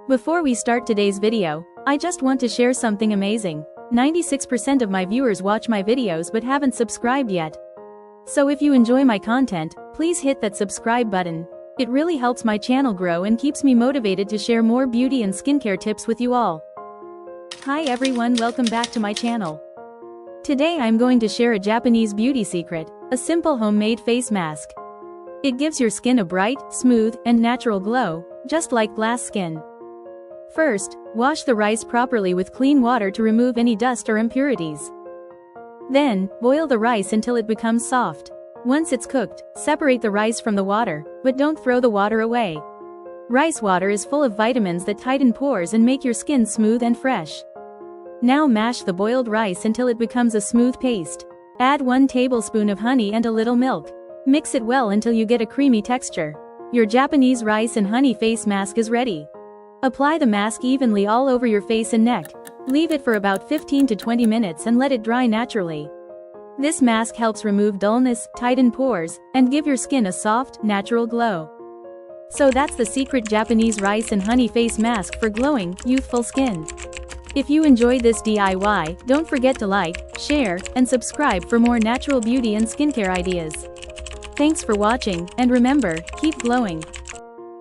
Before we start today's video, I just want to share something amazing. 96% of my viewers watch my videos but haven't subscribed yet. So if you enjoy my content, please hit that subscribe button. It really helps my channel grow and keeps me motivated to share more beauty and skincare tips with you all. Hi everyone, welcome back to my channel. Today I'm going to share a Japanese beauty secret, a simple homemade face mask. It gives your skin a bright, smooth, and natural glow, just like glass skin. First, wash the rice properly with clean water to remove any dust or impurities. Then, boil the rice until it becomes soft. Once it's cooked, separate the rice from the water, but don't throw the water away. Rice water is full of vitamins that tighten pores and make your skin smooth and fresh. Now mash the boiled rice until it becomes a smooth paste. Add 1 tablespoon of honey and a little milk. Mix it well until you get a creamy texture. Your Japanese rice and honey face mask is ready. Apply the mask evenly all over your face and neck. Leave it for about 15 to 20 minutes and let it dry naturally. This mask helps remove dullness, tighten pores, and give your skin a soft, natural glow. So that's the secret Japanese rice and honey face mask for glowing, youthful skin. If you enjoyed this DIY, don't forget to like, share, and subscribe for more natural beauty and skincare ideas. Thanks for watching, and remember, keep glowing.